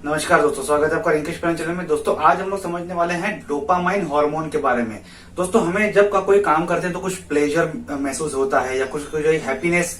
नमस्कार दोस्तों, स्वागत है आपका रिंकेश प्लान चैनल में। दोस्तों आज हम लोग समझने वाले हैं डोपामाइन हार्मोन के बारे में। दोस्तों हमें जब का कोई काम करते हैं तो कुछ प्लेजर महसूस होता है या कुछ जो हैप्पीनेस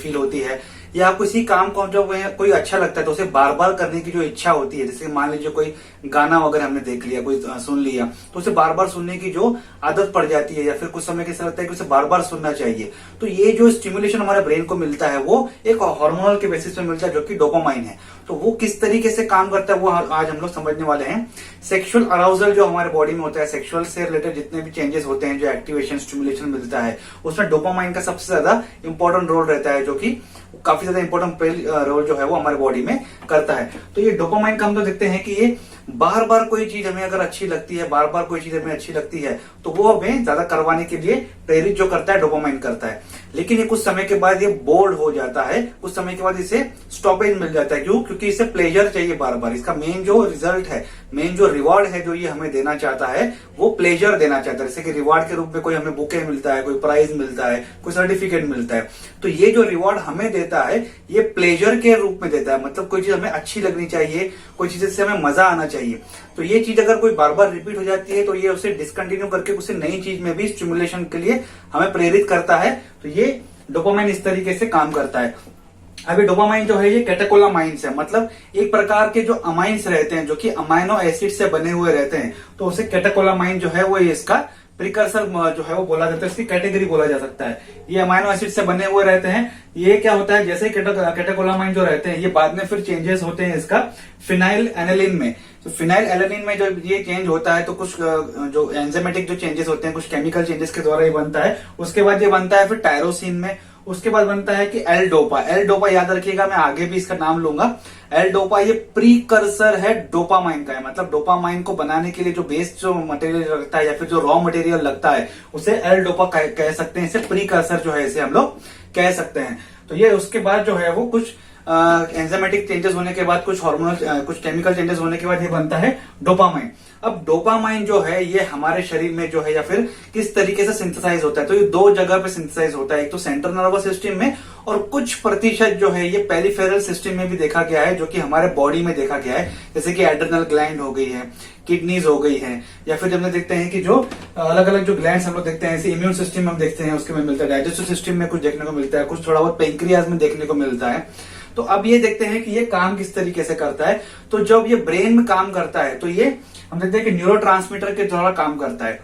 फील होती है, या किसी काम को जब कोई अच्छा लगता है तो उसे बार बार करने की जो इच्छा होती है। जैसे मान लीजिए कोई गाना वगैरह हमने देख लिया, कोई सुन लिया, तो उसे बार बार सुनने की जो आदत पड़ जाती है, या फिर कुछ समय के ऐसा लगता है कि उसे बार बार सुनना चाहिए। तो ये जो स्टिमुलेशन हमारे ब्रेन को मिलता है वो एक हार्मोनल के बेसिस पे मिलता है, जो कि डोपामाइन है। तो वो किस तरीके से काम करता है वो आज हम लोग समझने वाले हैं। सेक्सुअल अराउजल जो हमारे बॉडी में होता है, सेक्सुअल से रिलेटेड जितने भी चेंजेस होते हैं, जो एक्टिवेशन स्टिमुलेशन मिलता है, उसमें डोपामाइन का सबसे ज्यादा इंपॉर्टेंट रोल रहता है, जो कि काफी ज्यादा इंपॉर्टेंट रोल जो है वो हमारे बॉडी में करता है। तो ये डोपामाइन का हम तो देखते हैं कि ये बार बार कोई चीज हमें अगर अच्छी लगती है, बार बार कोई चीज हमें अच्छी लगती है, तो वो हमें ज्यादा करवाने के लिए प्रेरित जो करता है डोपामाइन करता है। लेकिन ये कुछ समय के बाद ये बोर्ड हो जाता है, कुछ समय के बाद इसे स्टॉपेज मिल जाता है। क्यों? क्योंकि इसे प्लेजर चाहिए बार बार। इसका मेन जो रिजल्ट है, मेन जो रिवॉर्ड है जो ये हमें देना चाहता है, वो प्लेजर देना चाहता है। जैसे कि रिवॉर्ड के रूप में कोई हमें बुके मिलता है, कोई प्राइज मिलता है, कोई सर्टिफिकेट मिलता है। तो ये जो रिवॉर्ड हमें देता है ये प्लेजर के रूप में देता है। मतलब कोई चीज हमें अच्छी लगनी चाहिए, कोई चीज से हमें मजा आना चाहिए। तो ये चीज अगर कोई बार बार रिपीट हो जाती है तो ये उसे डिसकंटिन्यू करके उसे नई चीज में भी स्टिमुलेशन के लिए हमें प्रेरित करता है। तो ये डोपामाइन इस तरीके से काम करता है। अभी डोपामाइन जो है ये कैटेकोलामाइंस है, मतलब एक प्रकार के जो अमाइंस रहते हैं, जो कि अमाइनो एसिड से बने हुए रहते हैं, तो उसे कैटेकोलामाइन जो है वो इसका प्रिकर्सर जो है वो बोला जाता है, इसकी कैटेगरी बोला जा सकता है। ये अमाइनो एसिड से बने हुए रहते हैं। ये क्या होता है, जैसे कैटेकोलामाइन जो रहते हैं ये बाद में फिर चेंजेस होते हैं इसका फिनाइल एनालिन में। तो फिनाइल एलानिन में जब ये चेंज होता है तो कुछ जो एंजाइमेटिक जो चेंजेस होते हैं, कुछ केमिकल चेंजेस के द्वारा ये बनता है। उसके बाद ये बनता है फिर टायरोसिन में। उसके बाद बनता है कि एल डोपा। एल डोपा याद रखिएगा, मैं आगे भी इसका नाम लूंगा। एल डोपा ये प्रीकर्सर है डोपामाइन का है। मतलब डोपामाइन को बनाने के लिए जो बेस जो मटेरियल लगता है या फिर जो रॉ मटेरियल लगता है उसे एल डोपा कह सकते हैं। इसे प्रीकर्सर जो है इसे हम लोग कह सकते हैं। तो ये उसके बाद जो है वो कुछ एंजाइमेटिक चेंजेस होने के बाद, कुछ हार्मोनल कुछ केमिकल चेंजेस होने के बाद ये बनता है डोपामाइन। अब डोपामाइन जो है ये हमारे शरीर में जो है या फिर किस तरीके से सिंथेसाइज होता है, तो ये दो जगह पे सिंथेसाइज होता है। एक तो सेंट्रल नर्वस सिस्टम में, और कुछ प्रतिशत जो है ये पेरिफेरल सिस्टम में भी देखा गया है, जो कि हमारे बॉडी में देखा गया है। जैसे कि एड्रिनल ग्लैंड हो गई है, किडनीज हो गई है, या फिर जब हम देखते हैं कि जो अलग अलग जो ग्लैंड्स हम लोग देखते हैं, इम्यून सिस्टम में हम देखते हैं उसके में मिलता है, डाइजेस्टिव सिस्टम में कुछ देखने को मिलता है, कुछ थोड़ा बहुत पेंक्रियाज में देखने को मिलता है। तो अब ये देखते हैं कि ये काम किस तरीके से करता है। तो जब ये ब्रेन में काम करता है तो ये हम देखते हैं कि न्यूरोट्रांसमीटर के द्वारा काम करता है।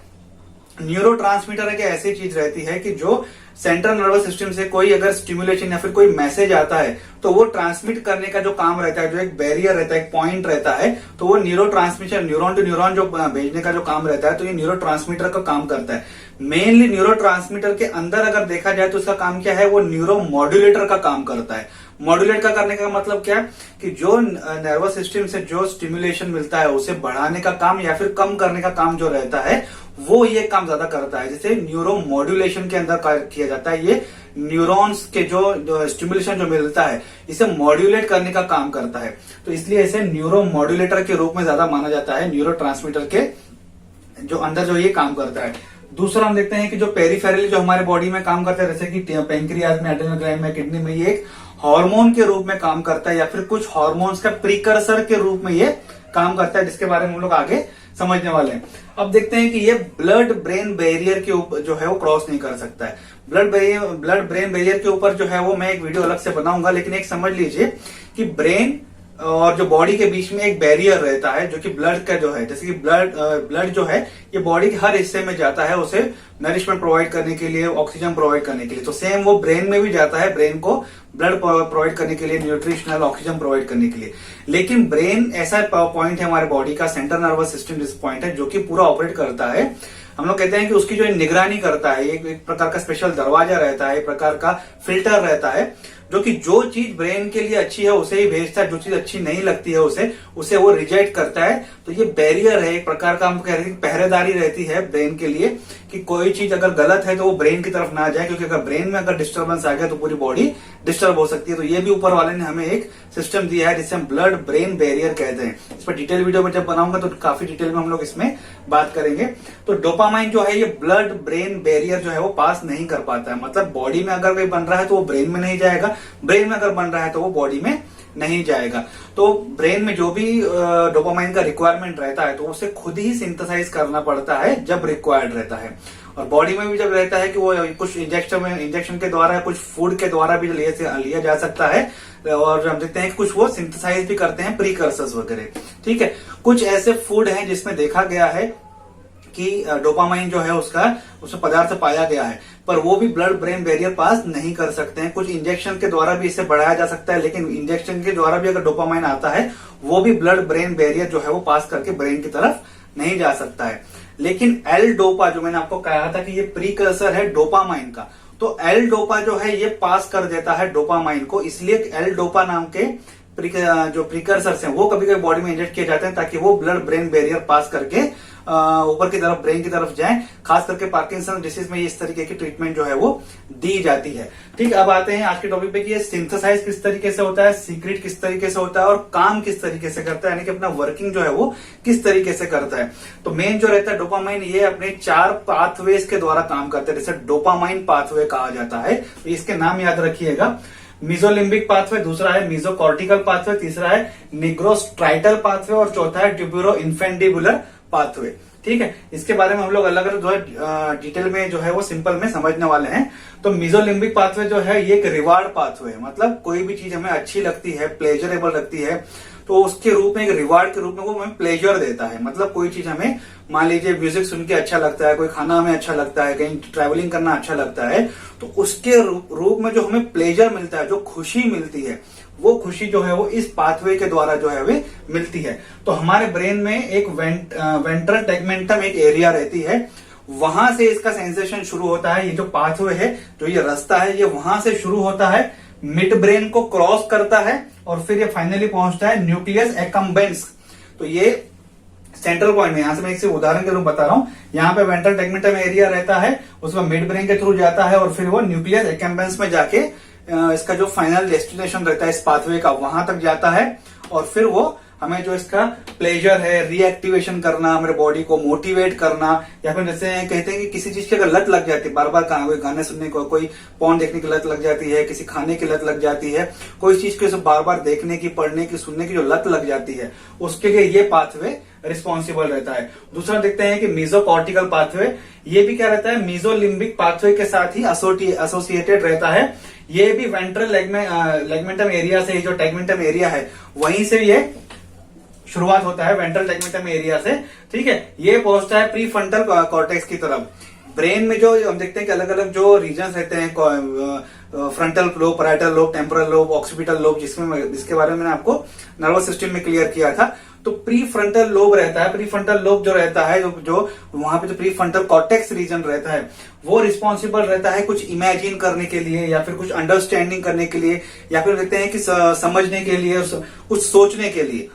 न्यूरोट्रांसमीटर एक ऐसी चीज रहती है कि जो सेंट्रल नर्वस सिस्टम से कोई अगर स्टिमुलेशन या फिर कोई मैसेज आता है तो वो ट्रांसमिट करने का जो काम रहता है, जो एक बैरियर रहता है, एक पॉइंट रहता है, तो वो neuro transmission, neuron to neuron जो भेजने का जो काम रहता है, तो ये न्यूरो ट्रांसमीटर का काम करता है। मेनली न्यूरो ट्रांसमीटर के अंदर अगर देखा जाए तो उसका काम क्या है, वो न्यूरो मॉड्यूलेटर का काम करता है। मॉड्यूलेट का करने का मतलब क्या कि जो नर्वस सिस्टम से जो स्टिमुलेशन मिलता है उसे बढ़ाने का काम या फिर कम करने का काम जो रहता है वो ये काम ज्यादा करता है। जैसे न्यूरो मॉड्यूलेशन के अंदर किया जाता है, ये न्यूरॉन्स के जो स्टिमुलेशन जो मिलता है इसे मॉड्यूलेट करने का काम करता है। तो इसलिए इसे न्यूरो मॉड्यूलेटर के रूप में ज्यादा माना जाता है, न्यूरो ट्रांसमीटर के जो अंदर जो ये काम करता है। दूसरा हम देखते हैं कि जो पेरिफेरली जो हमारे बॉडी में काम करता है, जैसे कि पेंक्रियाज में, एड्रिनल ग्लैंड में, किडनी में, ये एक हार्मोन के रूप में काम करता है या फिर कुछ हार्मोन्स का प्रीकर्सर के रूप में ये काम करता है, जिसके बारे में हम लोग आगे समझने वाले हैं। अब देखते हैं कि ये ब्लड ब्रेन बैरियर के ऊपर जो है वो क्रॉस नहीं कर सकता है। ब्लड ब्रेन बैरियर के ऊपर जो है वो मैं एक वीडियो अलग से बनाऊंगा, लेकिन एक समझ लीजिए कि ब्रेन और जो बॉडी के बीच में एक बैरियर रहता है, जो कि ब्लड का जो है, जैसे कि ब्लड जो है ये बॉडी के हर हिस्से में जाता है उसे नरिशमेंट प्रोवाइड करने के लिए, ऑक्सीजन प्रोवाइड करने के लिए। तो सेम वो ब्रेन में भी जाता है, ब्रेन को ब्लड प्रोवाइड करने के लिए, न्यूट्रिशनल ऑक्सीजन प्रोवाइड करने के लिए। लेकिन ब्रेन ऐसा पॉइंट है हमारे बॉडी का, सेंट्रल नर्वस सिस्टम जिस पॉइंट है, जो कि पूरा ऑपरेट करता है। हम लोग कहते हैं कि उसकी जो निगरानी करता है, एक प्रकार का स्पेशल दरवाजा रहता है, एक प्रकार का फिल्टर रहता है, जो कि जो चीज ब्रेन के लिए अच्छी है उसे ही भेजता है, जो चीज अच्छी नहीं लगती है उसे वो रिजेक्ट करता है। तो ये बैरियर है, एक प्रकार का हम कह रहे हैं पहरेदारी रहती है ब्रेन के लिए कि कोई चीज अगर गलत है तो वो ब्रेन की तरफ ना जाए, क्योंकि अगर ब्रेन में अगर डिस्टर्बेंस आ गया तो पूरी बॉडी डिस्टर्ब हो सकती है। तो ये भी ऊपर वाले ने हमें एक सिस्टम दिया है जिसे हम ब्लड ब्रेन बैरियर कहते हैं। इस पर डिटेल वीडियो में जब बनाऊंगा तो काफी डिटेल में हम लोग इसमें बात करेंगे। तो डोपामाइन जो है ये ब्लड ब्रेन बैरियर जो है वो पास नहीं कर पाता है। मतलब बॉडी में अगर कोई बन रहा है तो वो ब्रेन में नहीं जाएगा, ब्रेन में अगर बन रहा है तो वो बॉडी में नहीं जाएगा। तो ब्रेन में जो भी डोपामाइन का रिक्वायरमेंट रहता है तो उसे खुद ही सिंथेसाइज करना पड़ता है जब रिक्वायर्ड रहता है। और बॉडी में भी जब रहता है कि वो कुछ इंजेक्शन के द्वारा, कुछ फूड के द्वारा भी लिया जा सकता है, और हम देखते हैं कि कुछ वो सिंथेसाइज भी करते हैं प्रीकर्सर्स वगैरह। ठीक है, कुछ ऐसे फूड हैं जिसमें देखा गया है कि डोपामाइन जो है उसमें पदार्थ पाया गया है, पर वो भी ब्लड ब्रेन बैरियर पास नहीं कर सकते हैं। कुछ इंजेक्शन के द्वारा भी इसे बढ़ाया जा सकता है, लेकिन इंजेक्शन के द्वारा भी अगर डोपामाइन आता है वो भी ब्लड ब्रेन बैरियर जो है वो पास करके ब्रेन की तरफ नहीं जा सकता है। लेकिन एल डोपा, जो मैंने आपको कहा था कि ये प्रीकर्सर है डोपामाइन का, तो एल डोपा जो है ये पास कर देता है डोपामाइन को, इसलिए एल डोपा नाम के जो प्रीकर्सर्स हैं वो कभी कभी बॉडी में इंजेक्ट किए जाते हैं ताकि वो ब्लड ब्रेन बैरियर पास करके ऊपर की तरफ, ब्रेन की तरफ जाए। खास करके पार्किंसन डिसीज में इस तरीके की ट्रीटमेंट जो है वो दी जाती है। ठीक, अब आते हैं आज के टॉपिक पे कि ये सिंथेसाइज किस तरीके से होता है, सीक्रेट किस तरीके से होता है और काम किस तरीके से करता है, यानी कि अपना वर्किंग जो है वो किस तरीके से करता है। तो मेन जो रहता है डोपामाइन, ये अपने 4 पाथवेज के द्वारा काम करता है, जैसे डोपामाइन पाथवे कहा जाता है। तो इसके नाम याद रखिएगा, मीजोलिम्बिक पाथवे, दूसरा है मीजोकॉर्टिकल पाथवे, तीसरा है निग्रोस्ट्राइटल पाथवे और चौथा है ट्यूब्यूरो इन्फेंडिबुलर पाथवे। ठीक है, इसके बारे में हम लोग अलग अलग जो है डिटेल में जो है वो सिंपल में समझने वाले हैं। तो मीजोलिम्बिक पाथवे जो है ये एक रिवार्ड पाथवे है, मतलब कोई भी चीज हमें अच्छी लगती है, प्लेजरेबल लगती है, तो उसके रूप में, एक रिवार्ड के रूप में वो हमें प्लेजर देता है। मतलब कोई चीज हमें, मान लीजिए म्यूजिक सुन के अच्छा लगता है, कोई खाना हमें अच्छा लगता है, कहीं ट्रैवलिंग करना अच्छा लगता है, तो उसके रूप में जो हमें प्लेजर मिलता है, जो खुशी मिलती है, वो खुशी जो है वो इस पाथवे के द्वारा जो है वे मिलती है। तो हमारे ब्रेन में एक वेंट्रल टेगमेंटम एक एरिया रहती है, वहां से इसका सेंसेशन शुरू होता है। ये जो पाथवे है, जो ये रास्ता है, ये वहां से शुरू होता है, मिड ब्रेन को क्रॉस करता है और फिर ये फाइनली पहुंचता है न्यूक्लियस एक्कम्बेंस। तो ये सेंट्रल पॉइंट में, यहां से मैं एक उदाहरण के रूप बता रहा हूं, यहाँ पे वेंट्रल टेगमेंटम एरिया रहता है, उसमें मिड ब्रेन के थ्रू जाता है और फिर वो न्यूक्लियस एक्कम्बेंस में जाके इसका जो फाइनल डेस्टिनेशन रहता है इस पाथवे का, वहां तक जाता है। और फिर वो हमें जो इसका प्लेजर है, रीएक्टिवेशन करना, हमारे बॉडी को मोटिवेट करना, या फिर जैसे कहते हैं कि किसी चीज की अगर लत लग जाती है, बार बार कोई गाने सुनने को, कोई पॉर्न देखने की लत लग जाती है, किसी खाने की लत लग जाती है, कोई चीज को बार बार देखने की, पढ़ने की, सुनने की जो लत लग जाती है, उसके लिए ये पाथवे रिस्पॉन्सिबल रहता है। दूसरा देखते हैं कि मीजोकॉर्टिकल पाथवे, ये भी क्या रहता है, मीजोलिम्बिक पाथवे के साथ ही एसोसिएटेड रहता है। ये भी वेंट्रल लेगमेंटम एरिया से, जो टेगमेंटम एरिया है वहीं से ये शुरुआत होता है, वेंट्रल टेगमेंटम एरिया से। ठीक है, ये पहुंचता है प्रीफ्रंटल कॉर्टेक्स की तरफ। ब्रेन में जो हम देखते हैं कि अलग अलग जो रीजन्स रहते हैं, frontal lobe, parietal lobe, temporal lobe, occipital lobe, जिसके बारे में मैंने आपको नर्वस सिस्टम में क्लियर किया था। तो प्री फ्रंटल लोब रहता है, प्री फ्रंटल लोब जो रहता है, जो वहां पे जो प्री फ्रंटल कॉर्टेक्स रीजन रहता है, वो रिस्पॉन्सिबल रहता है कुछ इमेजिन करने के लिए, या फिर कुछ अंडरस्टैंडिंग करने के लिए, या फिर देखते हैं कि समझने के लिए, कुछ सोचने के लिए।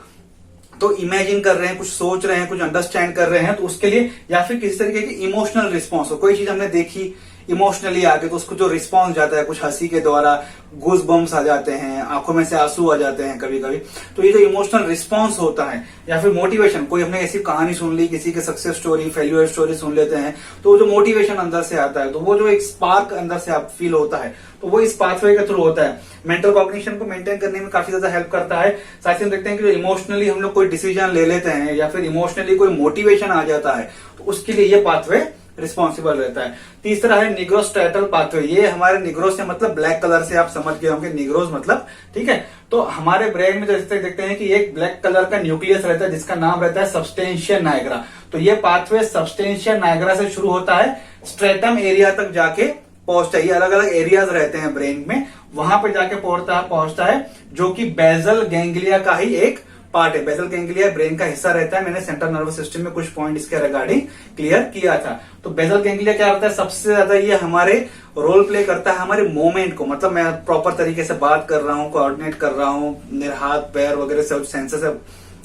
तो इमेजिन कर रहे हैं, कुछ सोच रहे हैं, कुछ अंडरस्टैंड कर रहे हैं, तो उसके लिए, या फिर किसी तरीके की इमोशनल रिस्पॉन्स हो, कोई चीज हमने देखी, इमोशनली आगे, तो उसको जो रिस्पॉन्स जाता है, कुछ हंसी के द्वारा गूज बम्स आ जाते हैं, आंखों में से आंसू आ जाते हैं कभी कभी, तो ये जो इमोशनल रिस्पॉन्स होता है, या फिर मोटिवेशन, कोई हमने ऐसी कहानी सुन ली, किसी के सक्सेस स्टोरी, फेल्यूर स्टोरी सुन लेते हैं, तो जो मोटिवेशन अंदर से आता है, तो वो जो एक स्पार्क अंदर से आप फील होता है, तो वो इस पाथवे के थ्रू होता है। मेंटल कॉग्निशन को मेंटेन करने में काफी ज्यादा हेल्प करता है। साथ ही हम देखते हैं कि जो इमोशनली हम लोग कोई डिसीजन ले लेते हैं, या फिर इमोशनली कोई मोटिवेशन आ जाता है, तो उसके लिए ये पाथवे रिस्पॉन्सिबल रहता है। तीसरा है निग्रोस्ट्राइटल पाथवे, ये हमारे निग्रो से मतलब ब्लैक कलर से आप समझ गए होंगे, निग्रोज मतलब, ठीक है। तो हमारे ब्रेन में जैसे देखते हैं कि एक ब्लैक कलर का न्यूक्लियस रहता है जिसका नाम रहता है सबस्टेंशिया नाइग्रा। तो ये पाथवे सबस्टेंशिया नाइग्रा से शुरू होता है, स्ट्रेटम एरिया तक जाके पहुंचता है। ये अलग अलग एरियाज रहते हैं ब्रेन में, वहां पे जाके पहुंचता है, जो कि बेजल गैंग्लिया का ही एक पार्ट है। बेसल गैंग्लिया ब्रेन का हिस्सा रहता है। मैंने सेंट्रल नर्वस सिस्टम में कुछ पॉइंट इसके रिगार्डिंग क्लियर किया था। तो बेसल गैंग्लिया क्या होता है, सबसे ज्यादा ये हमारे रोल प्ले करता है हमारे मूवमेंट को, मतलब मैं प्रॉपर तरीके से बात कर रहा हूँ, कोऑर्डिनेट कर रहा हूँ, मेरे हाथ पैर वगैरह सब सेंसर से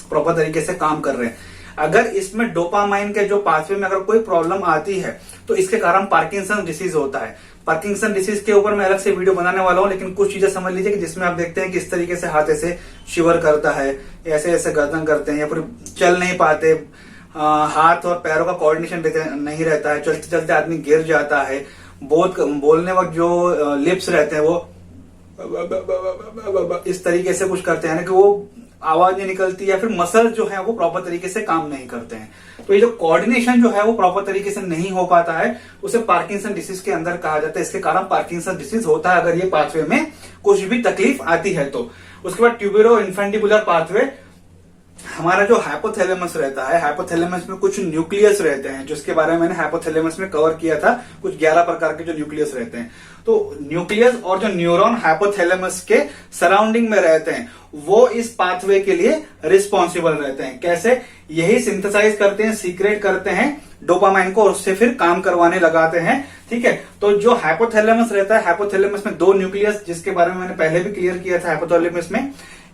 प्रॉपर तरीके से काम कर रहे हैं। अगर इसमें डोपामाइन के जो पाथवे में अगर कोई प्रॉब्लम आती है तो इसके कारण पार्किंसन डिसीज होता है। पार्किंसन डिसीज के ऊपर मैं अलग से वीडियो बनाने वाला हूं, लेकिन कुछ चीजें समझ लीजिए कि जिसमें आप देखते हैं कि इस तरीके से हाथ ऐसे शिवर करता है, ऐसे ऐसे गर्दन करते हैं, या फिर चल नहीं पाते, हाथ और पैरों का कोऑर्डिनेशन नहीं रहता है, चलते चलते आदमी गिर जाता है, बोलने वक्त जो लिप्स रहते हैं वो इस तरीके से कुछ करते हैं ना कि वो आवाज नहीं निकलती या फिर मसल जो है वो प्रॉपर तरीके से काम नहीं करते हैं। तो ये जो कोऑर्डिनेशन जो है वो प्रॉपर तरीके से नहीं हो पाता है, उसे पार्किंसन डिसीज के अंदर कहा जाता है। इसके कारण पार्किंसन डिसीज होता है अगर ये पाथवे में कुछ भी तकलीफ आती है तो। उसके बाद ट्यूबरो इन्फेंटिबुलर पाथवे, हमारा जो हाइपोथैलेमस रहता है, हाइपोथैलेमस में कुछ न्यूक्लियस रहते हैं, जिसके बारे में मैंने हाइपोथैलेमस में कवर किया था। कुछ 11 प्रकार के जो न्यूक्लियस रहते हैं, तो न्यूक्लियस और जो न्यूरॉन हाइपोथैलेमस के सराउंडिंग में रहते हैं वो इस पाथवे के लिए रिस्पॉन्सिबल रहते हैं। कैसे? यही सिंथेसाइज करते हैं, सीक्रेट करते हैं डोपामाइन को और उससे फिर काम करवाने लगाते हैं। ठीक है, तो जो हाइपोथैलेमस रहता है, हाइपोथैलेमस में 2 न्यूक्लियस, जिसके बारे में मैंने पहले भी क्लियर किया था हाइपोथैलेमस में,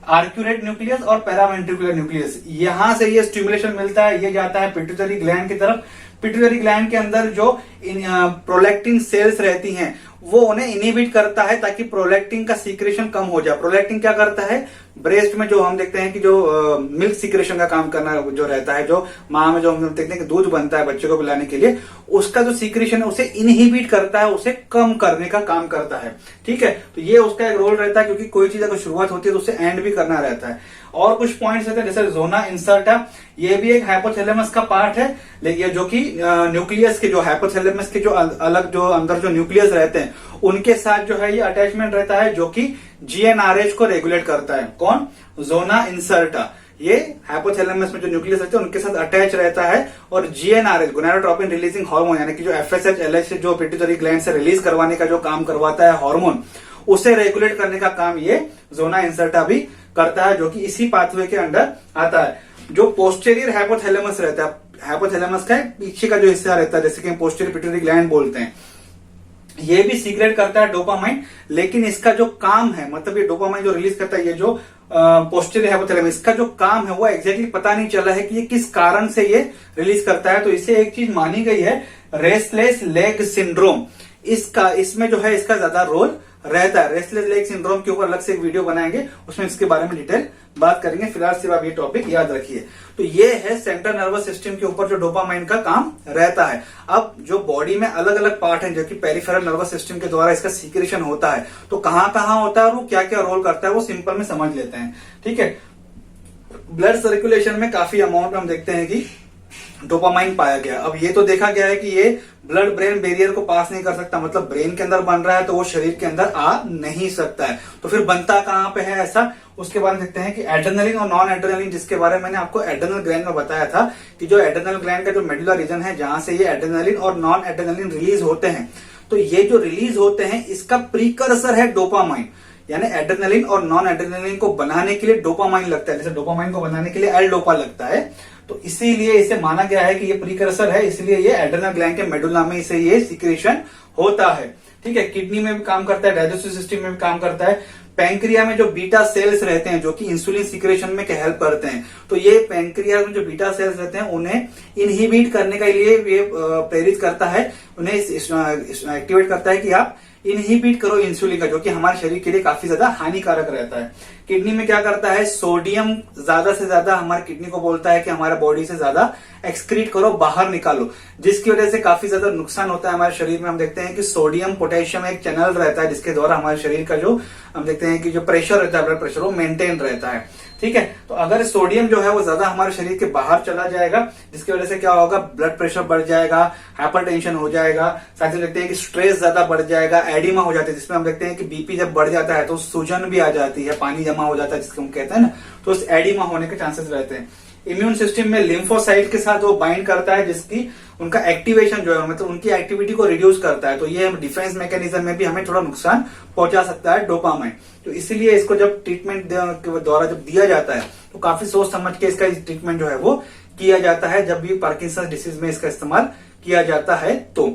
आर्क्यूलेट न्यूक्लियस और पैरावेंट्रिकुलर न्यूक्लियस। यहां से ये स्टिमुलेशन मिलता है, ये जाता है पिट्यूटरी ग्लैंड की तरफ। पिट्यूटरी ग्लैंड के अंदर जो प्रोलैक्टिन सेल्स रहती हैं वो उन्हें इनहिबिट करता है ताकि प्रोलैक्टिन का सीक्रेशन कम हो जाए। प्रोलैक्टिन क्या करता है? ब्रेस्ट में जो हम देखते हैं कि जो मिल्क सीक्रेशन का काम करना जो रहता है, जो माँ में जो हम देखते हैं कि दूध बनता है बच्चे को पिलाने के लिए, उसका जो सीक्रेशन है उसे इनहिबिट करता है, उसे कम करने का काम करता है। ठीक है, तो ये उसका एक रोल रहता है, क्योंकि कोई चीज अगर शुरुआत होती है तो उसे एंड भी करना रहता है। और कुछ पॉइंट्स रहते हैं जैसे जोना इंसर्टा, ये भी एक हाइपोथैलेमस का पार्ट है, लेकिन जो कि न्यूक्लियस के, जो हाइपोथैलेमस के जो अलग जो अंदर जो न्यूक्लियस रहते हैं उनके साथ जो है ये अटैचमेंट रहता है, जो कि जीएनआरएच को रेगुलेट करता है। कौन? जोना इंसर्टा। ये हाइपोथैलेमस में जो न्यूक्लियस रहते हैं उनके साथ अटैच रहता है और जीएनआरएच, गोनाडोट्रोपिन रिलीजिंग हार्मोन, यानी कि जो एफएसएच एलएच जो पिट्यूटरी ग्लैंड से रिलीज करवाने का जो काम करवाता है हार्मोन, उसे रेगुलेट करने का काम ये जोना इंसर्टा भी करता है, जो कि इसी पाथवे के अंडर आता है। जो पोस्टेरियर हाइपोथैलेमस रहता है, हाइपोथैलेमस का पीछे का जो हिस्सा रहता है, जैसे कि हम पोस्टेरियर पिट्यूटरी ग्लैंड बोलते हैं, ये भी सीक्रेट करता है डोपामाइन, लेकिन इसका जो काम है, मतलब ये डोपामाइन जो रिलीज करता है, ये जो पोस्टेरियर हाइपोथैलेमस, इसका जो काम है वो एग्जैक्टली पता नहीं चला है कि ये किस कारण से ये रिलीज करता है। तो इसे एक चीज मानी गई है, रेस्टलेस लेग सिंड्रोम, इसमें जो है इसका ज्यादा रोल रहता है। रेस्टलेस लेग सिंड्रोम के ऊपर अलग से एक वीडियो बनाएंगे, उसमें इसके बारे में डिटेल बात करेंगे। फिलहाल सिर्फ आप ये टॉपिक याद रखिए। तो ये है सेंट्रल नर्वस सिस्टम के ऊपर जो डोपामाइन का काम रहता है। अब जो बॉडी में अलग अलग पार्ट हैं, जो कि पेरिफेरल नर्वस सिस्टम के द्वारा इसका सीक्रेशन होता है, तो कहां कहां होता है और वो क्या क्या रोल करता है वो सिंपल में समझ लेते हैं। ठीक है, ब्लड सर्कुलेशन में काफी अमाउंट हम देखते हैं कि डोपामाइन पाया गया। अब ये तो देखा गया है कि ये ब्लड ब्रेन बैरियर को पास नहीं कर सकता, मतलब ब्रेन के अंदर बन रहा है तो वो शरीर के अंदर आ नहीं सकता है। तो फिर बनता कहां पे है ऐसा, उसके बारे में देखते हैं कि एड्रेनलिन और नॉन एड्रेनलिन, जिसके बारे में मैंने आपको एड्रेनल ग्लैंड में बताया था कि जो एड्रेनल ग्लैंड का जो मेडुला रीजन है जहां से ये एड्रेनलिन और नॉन एड्रेनलिन रिलीज होते हैं, तो ये जो रिलीज होते हैं इसका प्रीकर्सर है डोपामाइन। यानी एड्रेनलिन और नॉन एड्रेनलिन को बनाने के लिए डोपामाइन लगता है, जैसे डोपामाइन को बनाने के लिए एल डोपा लगता है, तो इसीलिए इसे माना गया है कि ये प्रीकर्सर है, इसलिए ये एड्रेनल ग्लैंड के मेडुला में इसे ये सीक्रेशन होता है। ठीक है, किडनी में भी काम करता है, डाइजेस्टिव सिस्टम में भी काम करता है। पैंक्रिया में जो बीटा सेल्स रहते हैं जो कि इंसुलिन सीक्रेशन में हेल्प करते हैं, तो ये पैंक्रिया में जो बीटा सेल्स रहते हैं उन्हें इनहिबिट करने के लिए ये प्रेरित करता है, उन्हें एक्टिवेट करता है कि आप इनहिबिट करो इंसुलिन का, जो कि हमारे शरीर के लिए काफी ज्यादा हानिकारक रहता है। किडनी में क्या करता है, सोडियम ज्यादा से ज्यादा हमारी किडनी को बोलता है कि हमारे बॉडी से ज्यादा एक्सक्रीट करो, बाहर निकालो, जिसकी वजह से काफी ज्यादा नुकसान होता है हमारे शरीर में। हम देखते हैं कि सोडियम पोटेशियम एक चैनल रहता है जिसके द्वारा हमारे शरीर का जो हम देखते हैं कि जो प्रेशर रहता है, ब्लड प्रेशर, वो मेंटेन रहता है। ठीक है, तो अगर सोडियम जो है वो ज्यादा हमारे शरीर के बाहर चला जाएगा, जिसकी वजह से क्या होगा, ब्लड प्रेशर बढ़ जाएगा, हाइपरटेंशन हो जाएगा, साथ ही देखते हैं कि स्ट्रेस ज्यादा बढ़ जाएगा, एडिमा हो जाता है, जिसमें हम देखते हैं कि बीपी जब बढ़ जाता है तो सूजन भी आ जाती है, पानी जमा हो जाता है जिसको हम कहते हैं ना, तो उस एडिमा होने के चांसेस रहते हैं। इम्यून सिस्टम में लिम्फोसाइट के साथ वो बाइंड करता है, जिसकी उनका एक्टिवेशन जो है मतलब उनकी एक्टिविटी को रिड्यूस करता है, तो ये डिफेंस मैकेनिज्म में भी हमें थोड़ा नुकसान पहुंचा सकता है डोपामाइन। तो इसीलिए इसको जब ट्रीटमेंट के द्वारा जब दिया जाता है तो काफी सोच समझ के इसका ट्रीटमेंट जो है वो किया जाता है, जब भी पार्किंसन डिसीज में इसका इस्तेमाल किया जाता है। तो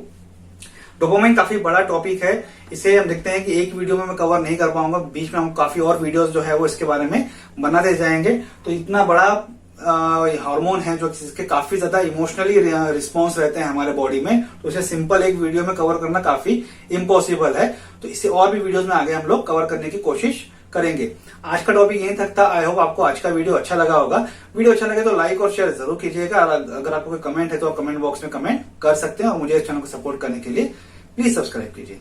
डोपामाइन काफी बड़ा टॉपिक है, इसे हम देखते हैं कि एक वीडियो में मैं कवर नहीं कर पाऊंगा, बीच में हम काफी और वीडियोस जो है वो इसके बारे में बनाते जाएंगे। तो इतना बड़ा हार्मोन है जो जिसके काफी ज्यादा इमोशनली रिस्पॉन्स रहते हैं हमारे बॉडी में, तो इसे सिंपल एक वीडियो में कवर करना काफी इम्पॉसिबल है। तो इसे और भी वीडियोस में आगे हम लोग कवर करने की कोशिश करेंगे। आज का टॉपिक यहीं तक था। आई होप आपको आज का वीडियो अच्छा लगा होगा। वीडियो अच्छा लगे तो लाइक और शेयर जरूर कीजिएगा। अगर आपको कोई कमेंट है तो आप कमेंट बॉक्स में कमेंट कर सकते हैं, और मुझे इस चैनल को सपोर्ट करने के लिए प्लीज सब्सक्राइब कीजिए।